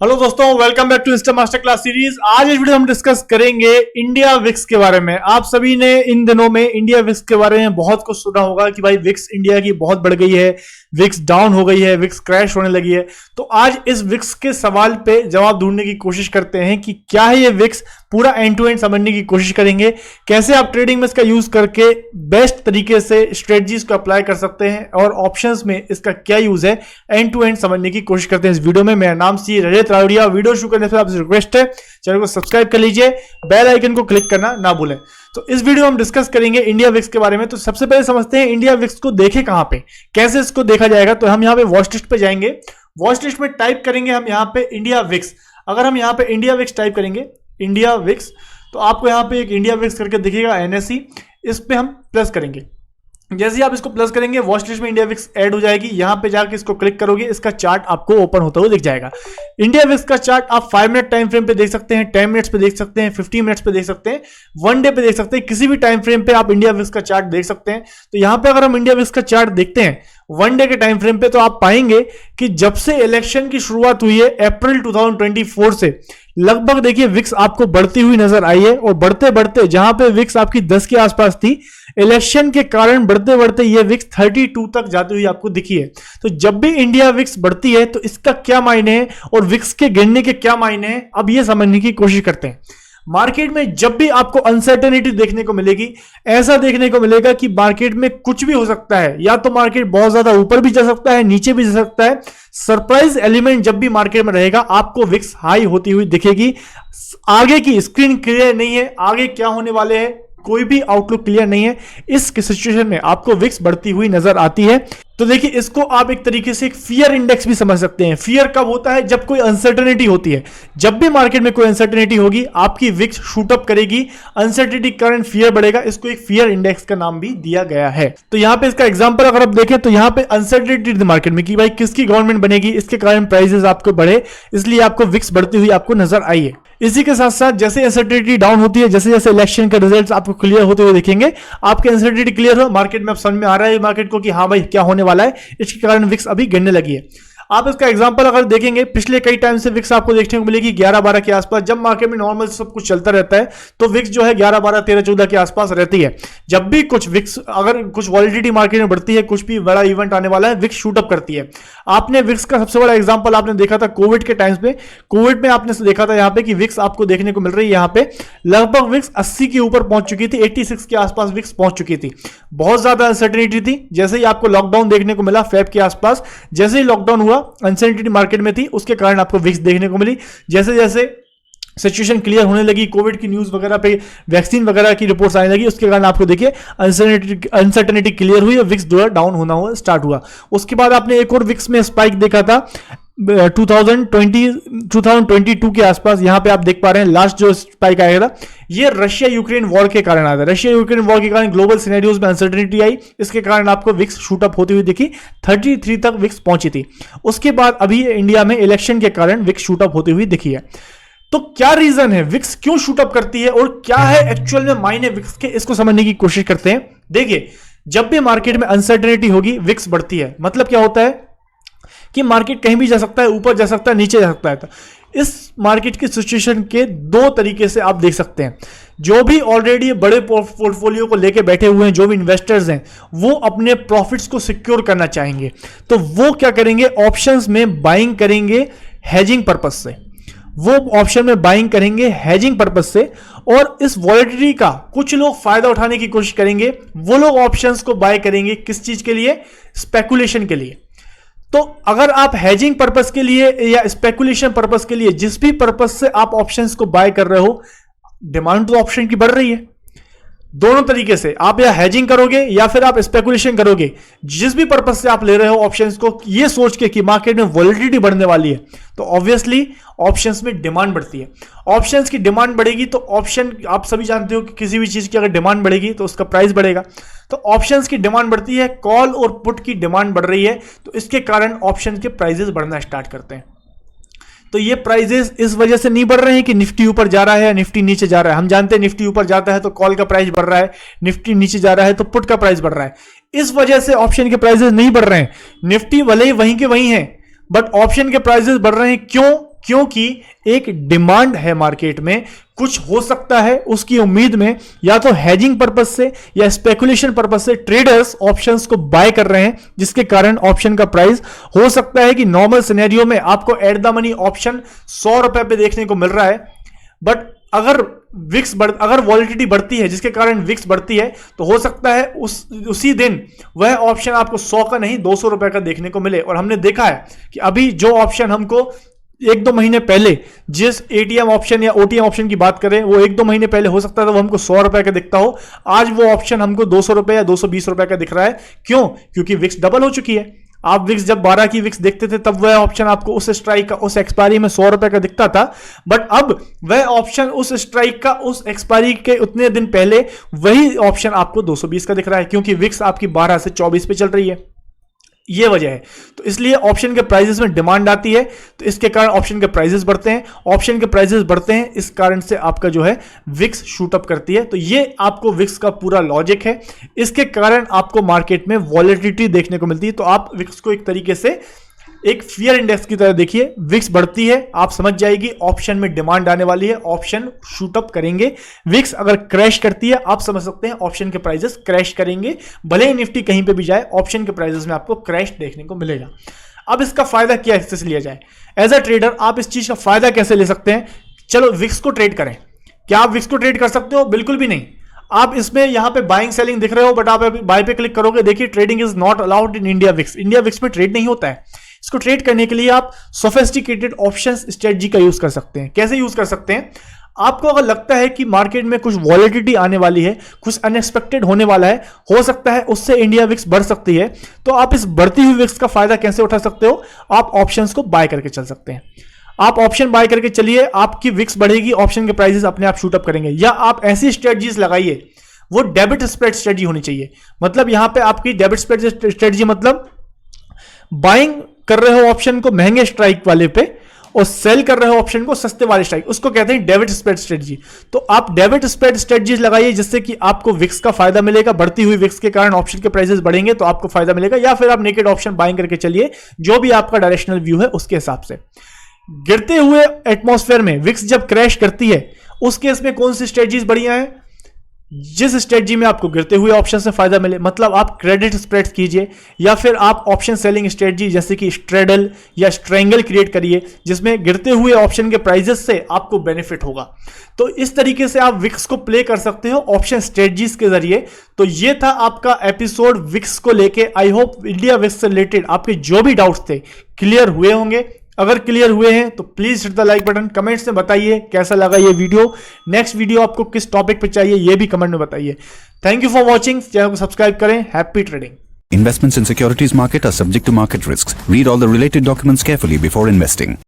Hello दोस्तों, welcome back to insta master class series. आज इस वीडियो हम डिस्कस करेंगे इंडिया विक्स के बारे में। आप सभी ने इन दिनों में इंडिया विक्स के बारे में बहुत कुछ सुना होगा कि भाई विक्स इंडिया की बहुत बढ़ गई है, विक्स डाउन हो गई है, विक्स क्रैश होने लगी है। तो आज इस विक्स के सवाल पे जवाब ढूंढने की कोशिश करते हैं कि क्या है ये विक्स, पूरा एंड टू एंड समझने की कोशिश करेंगे। कैसे आप ट्रेडिंग में इसका यूज करके बेस्ट तरीके से स्ट्रेटजीज को अप्लाई कर सकते हैं और ऑप्शंस में इसका क्या यूज है, एंड टू एंड समझने की कोशिश करते हैं इस वीडियो में। मेरा नाम सी रजत रावड़िया। वीडियो शुरू करने से आपसे रिक्वेस्ट है, चैनल को सब्सक्राइब कर लीजिए, बेल आइकन को क्लिक करना ना भूलें। तो इस वीडियो में हम डिस्कस करेंगे इंडिया विक्स के बारे में। तो सबसे पहले समझते हैं इंडिया विक्स को देखें कहां पे, कैसे इसको देखा जाएगा। तो हम यहां पे वॉच लिस्ट पे जाएंगे, वॉच लिस्ट में टाइप करेंगे हम यहां पे इंडिया विक्स। अगर हम यहां पे इंडिया विक्स टाइप करेंगे, इंडिया विक्स, तो आपको यहां पे एक इंडिया विक्स करके दिखेगा एनएसई। इस पे हम प्लस करेंगे। जैसे ही आप इसको प्लस करेंगे वॉच लिस्ट में इंडिया विक्स ऐड हो जाएगी। यहां पे जाके इसको क्लिक करोगे, इसका चार्ट आपको ओपन होता हुआ दिख जाएगा। इंडिया विक्स का चार्ट आप 5 मिनट टाइम फ्रेम पे देख सकते हैं, 10 मिनट्स पे देख सकते हैं, 15 मिनट्स पे देख सकते हैं, 1 डे पे देख सकते हैं। किसी भी टाइम फ्रेम पे आप इंडिया विक्स का चार्ट देख सकते हैं। तो यहां पे अगर हम इंडिया विक्स का चार्ट देखते हैं 1 डे के टाइम फ्रेम पे, तो आप पाएंगे कि जब से इलेक्शन की शुरुआत हुई है अप्रैल 2024 से, लगभग देखिए विक्स आपको बढ़ती हुई नजर आई है। और बढ़ते बढ़ते जहां पे विक्स आपकी 10 के आसपास थी, इलेक्शन के कारण बढ़ते बढ़ते ये विक्स 32 तक जाती हुई आपको दिखी है। तो जब भी इंडिया विक्स बढ़ती है तो इसका क्या मायने है और विक्स के गिरने के क्या मायने हैं, अब ये समझने की कोशिश करते हैं। मार्केट में जब भी आपको अनसर्टेनिटी देखने को मिलेगी, ऐसा देखने को मिलेगा कि मार्केट में कुछ भी हो सकता है। या तो मार्केट बहुत ज्यादा ऊपर भी जा सकता है, नीचे भी जा सकता है। सरप्राइज एलिमेंट जब भी मार्केट में रहेगा, आपको विक्स हाई होती हुई दिखेगी। आगे की स्क्रीन क्लियर नहीं है, आगे क्या होने वाले हैं कोई भी आउटलुक क्लियर नहीं है। इस सिचुएशन में आपको विक्स बढ़ती हुई नजर आती है। तो देखिए, इसको आप एक तरीके से एक फियर इंडेक्स भी समझ सकते हैं। फियर कब होता है? जब कोई अनसर्टेनिटी होती है। जब भी मार्केट में कोई अनसर्टेनिटी होगी, आपकी विक्स शूट अप करेगी, अनसर्टेनिटी के कारण फियर बढ़ेगा। इसको एक फियर इंडेक्स का नाम भी दिया गया है। तो यहां पे इसका एग्जांपल अगर आप देखें तो यहां पे अनसर्टेनिटी मार्केट में कि भाई किसकी गवर्नमेंट बनेगी, इसके कारण प्राइसेस आपको बढ़े, इसलिए आपको विक्स बढ़ती हुई आपको नजर आई है। इसी के साथ साथ जैसे अनसर्टेनिटी डाउन होती है, जैसे जैसे इलेक्शन के रिजल्ट्स आपको क्लियर होते हुए दिखेंगे, आपके अनसर्टेनिटी क्लियर हो, मार्केट में अब समझ में आ रहा है मार्केट को कि हाँ भाई क्या होने वाला है, इसके कारण विक्स अभी गिरने लगी है। आप इसका एग्जांपल अगर देखेंगे, पिछले कई टाइम से विक्स आपको देखने को मिलेगी 11-12 के आसपास। जब मार्केट में नॉर्मल सब कुछ चलता रहता है तो विक्स जो है 11-12, 13-14 के आसपास रहती है। जब भी कुछ विक्स, अगर कुछ वॉलिडिटी मार्केट में बढ़ती है, कुछ भी बड़ा इवेंट आने वाला है, विक्स शूट अप करती है। आपने विक्स का सबसे बड़ा एग्जांपल आपने देखा था कोविड के टाइम्स पे। कोविड में आपने देखा था यहाँ पे कि विक्स आपको देखने को मिल रही है, यहाँ पे लगभग विक्स 80 के ऊपर पहुंच चुकी थी, 86 के आसपास विक्स पहुंच चुकी थी। बहुत ज्यादा अनसर्टेनिटी थी। जैसे ही आपको लॉकडाउन देखने को मिला फेब के आसपास, जैसे ही लॉकडाउन हुआ, अनसर्टेनिटी मार्केट में थी, उसके कारण आपको विक्स देखने को मिली। जैसे जैसे सिचुएशन क्लियर होने लगी, कोविड की न्यूज वगैरह पे, वैक्सीन वगैरह की रिपोर्ट्स आने लगी, उसके कारण आपको देखिए अनसर्टेनिटी क्लियर हुई और विक्स डाउन होना हुआ स्टार्ट हुआ। उसके बाद आपने एक और विक्स में स्पाइक देखा था 2022 के आसपास। यहां पे आप देख पा रहे हैं लास्ट जो स्पाइक आया था, ये रशिया यूक्रेन वॉर के कारण आया था। रशिया यूक्रेन वॉर के कारण ग्लोबल सिनेरियोज में अनसर्टेनिटी आई, इसके कारण आपको विक्स शूट अप होती हुई दिखी, 33 तक विक्स पहुंची थी। उसके बाद अभी इंडिया में इलेक्शन के कारण विक्स शूट अप होती हुई दिखी है। तो क्या रीजन है, विक्स क्यों शूट अप करती है और क्या है एक्चुअल में मायने विक्स के, इसको समझने की कोशिश करते हैं। देखिए, जब भी मार्केट में अनसर्टेनिटी होगी, विक्स बढ़ती है। मतलब क्या होता है कि मार्केट कहीं भी जा सकता है, ऊपर जा सकता है, नीचे जा सकता है। तो इस मार्केट की सिचुएशन के दो तरीके से आप देख सकते हैं। जो भी ऑलरेडी बड़े पोर्टफोलियो को लेके बैठे हुए हैं, जो भी इन्वेस्टर्स हैं, वो अपने प्रॉफिट्स को सिक्योर करना चाहेंगे, तो वो क्या करेंगे, ऑप्शंस में बाइंग करेंगे हेजिंग पर्पस से। वो ऑप्शन में बाइंग करेंगे हेजिंग पर्पस से, और इस वॉलेटिलिटी का कुछ लोग फायदा उठाने की कोशिश करेंगे। वो लोग ऑप्शंस को बाय करेंगे किस चीज के लिए, स्पेकुलेशन के लिए। तो अगर आप हेजिंग पर्पस के लिए या स्पेकुलेशन पर्पस के लिए, जिस भी पर्पस से आप ऑप्शंस को बाय कर रहे हो, डिमांड तो ऑप्शन की बढ़ रही है। दोनों तरीके से आप या हेजिंग करोगे या फिर आप स्पेकुलेशन करोगे, जिस भी पर्पस से आप ले रहे हो ऑप्शंस को, ये सोच के कि मार्केट में वॉलेटिलिटी बढ़ने वाली है, तो ऑब्वियसली ऑप्शंस में डिमांड बढ़ती है। ऑप्शंस की डिमांड बढ़ेगी तो ऑप्शन, आप सभी जानते हो कि किसी भी चीज की अगर डिमांड बढ़ेगी तो उसका प्राइस बढ़ेगा। तो ऑप्शंस की डिमांड बढ़ती है, कॉल और पुट की डिमांड बढ़ रही है, तो इसके कारण ऑप्शन के प्राइसेस बढ़ना स्टार्ट करते हैं। तो ये प्राइजेस इस वजह से नहीं बढ़ रहे हैं कि निफ्टी ऊपर जा रहा है या निफ्टी नीचे जा रहा है। हम जानते हैं निफ्टी ऊपर जाता है तो कॉल का प्राइस बढ़ रहा है, निफ्टी नीचे जा रहा है तो पुट का प्राइस बढ़ रहा है। इस वजह से ऑप्शन के प्राइसेस नहीं बढ़ रहे हैं। निफ्टी भले ही वहीं के वहीं है, बट ऑप्शन के प्राइसेस बढ़ रहे हैं। क्यों? क्योंकि एक डिमांड है मार्केट में, कुछ हो सकता है उसकी उम्मीद में, या तो हेजिंग पर्पस से या स्पेकुलेशन पर्पस से ट्रेडर्स ऑप्शंस को बाय कर रहे हैं, जिसके कारण ऑप्शन का प्राइस हो सकता है कि नॉर्मल सिनेरियो में आपको एट द मनी ऑप्शन 100 रुपए पे देखने को मिल रहा है, बट अगर अगर वॉलिटिलिटी बढ़ती है जिसके कारण विक्स बढ़ती है, तो हो सकता है उसी दिन वह ऑप्शन आपको 100 का नहीं 200 रुपए का देखने को मिले। और हमने देखा है कि अभी जो ऑप्शन हमको 1-2 महीने पहले, जिस एटीएम ऑप्शन या ओटीएम ऑप्शन की बात करें, वो 1-2 महीने पहले हो सकता था वो हमको 100 रुपए का दिखता हो, आज वो ऑप्शन हमको 200 रुपए या 220 रुपए का दिख रहा है। क्यों? क्योंकि विक्स डबल हो चुकी है। आप विक्स जब 12 की विक्स देखते थे तब वह ऑप्शन आपको उस स्ट्राइक का उस एक्सपायरी में 100 रुपए का दिखता था, बट अब वह ऑप्शन उस स्ट्राइक का उस एक्सपायरी के उतने दिन पहले वही ऑप्शन आपको 220 का दिख रहा है, क्योंकि विक्स आपकी 12 से 24 पे चल रही है। ये वजह है। तो इसलिए ऑप्शन के प्राइसेस में डिमांड आती है, तो इसके कारण ऑप्शन के प्राइसेस बढ़ते हैं। ऑप्शन के प्राइसेस बढ़ते हैं, इस कारण से आपका जो है विक्स शूट अप करती है। तो ये आपको विक्स का पूरा लॉजिक है। इसके कारण आपको मार्केट में वॉलेटिलिटी देखने को मिलती है। तो आप विक्स को एक तरीके से एक फियर इंडेक्स की तरह देखिए, विक्स बढ़ती है, आप समझ जाएगी ऑप्शन में डिमांड आने वाली है, ऑप्शन शूट अप करेंगे। विक्स अगर क्रैश करती है, आप समझ सकते हैं ऑप्शन के प्राइसेस क्रैश करेंगे। भले ही निफ्टी कहीं पे भी जाए, ऑप्शन के प्राइसेस में आपको क्रैश देखने को मिलेगा। अब इसका फायदा क्या कैसे लिया जाए? एज अ ट्रेडर आप इस चीज का फायदा कैसे ले सकते हैं? चलो विक्स को ट्रेड करें। क्या आप विक्स को ट्रेड कर सकते हो? बिल्कुल भी नहीं। आप इसमें यहां पे बाइंग सेलिंग दिख रहे हो, बट आप अभी बाय पे क्लिक करोगे, देखिए trading is not allowed in India VIX. India VIX में ट्रेड नहीं होता है। इसको ट्रेड करने के लिए आप सोफिस्टिकेटेड ऑप्शंस स्ट्रेटजी का यूज कर सकते हैं। कैसे यूज कर सकते हैं? आपको अगर लगता है कि मार्केट में कुछ वॉलेटिलिटी आने वाली है, कुछ अनएक्सपेक्टेड होने वाला है, हो सकता है उससे इंडिया विक्स बढ़ सकती है, तो आप इस बढ़ती हुई विक्स का फायदा कैसे उठा सकते हो? आप ऑप्शंस को बाय करके चल सकते हैं। आप ऑप्शन बाय करके चलिए, आपकी विक्स बढ़ेगी, ऑप्शन के प्राइसेस अपने आप शूट अप करेंगे। या आप ऐसी स्ट्रेटजीज लगाइए, वो डेबिट स्प्रेड स्ट्रेटजी होनी चाहिए। मतलब यहां पे आपकी डेबिट स्प्रेड स्ट्रेटजी मतलब बाइंग कर रहे हो ऑप्शन को महंगे स्ट्राइक वाले पे और सेल कर रहे हो ऑप्शन को सस्ते वाले स्ट्राइक, उसको कहते हैं डेबिट स्प्रेड स्ट्रेटजी। तो आप डेबिट स्प्रेड स्ट्रेटजीज लगाइए, जिससे कि आपको विक्स का फायदा मिलेगा। बढ़ती हुई विक्स के कारण ऑप्शन के प्राइसेस बढ़ेंगे तो आपको फायदा मिलेगा। या फिर आप नेकेड ऑप्शन बाइंग करके चलिए, जो भी आपका डायरेक्शनल व्यू है उसके हिसाब से। गिरते हुए एटमॉस्फेयर में विक्स जब क्रैश करती है, उस केस में कौन सी स्ट्रेटजीज बढ़िया है? जिस स्ट्रेटजी में आपको गिरते हुए ऑप्शन से फायदा मिले, मतलब आप क्रेडिट स्प्रेड कीजिए, या फिर आप ऑप्शन सेलिंग स्ट्रेटजी जैसे कि स्ट्रेडल या स्ट्रेंगल क्रिएट करिए, जिसमें गिरते हुए ऑप्शन के प्राइजेस से आपको बेनिफिट होगा। तो इस तरीके से आप विक्स को प्ले कर सकते हो ऑप्शन स्ट्रेटजीज के जरिए। तो ये था आपका एपिसोड विक्स को लेके। आई होप इंडिया विक्स से रिलेटेड आपके जो भी डाउट्स थे क्लियर हुए होंगे। अगर क्लियर हुए हैं तो please hit the like button. Comments में बताइए कैसा लगा ये वीडियो। नेक्स्ट वीडियो आपको किस टॉपिक पे चाहिए ये भी कमेंट में बताइए। Thank you for watching. Channel को सब्सक्राइब करें। Happy trading. Investments in securities market are subject to market risks. Read all the related documents carefully before investing.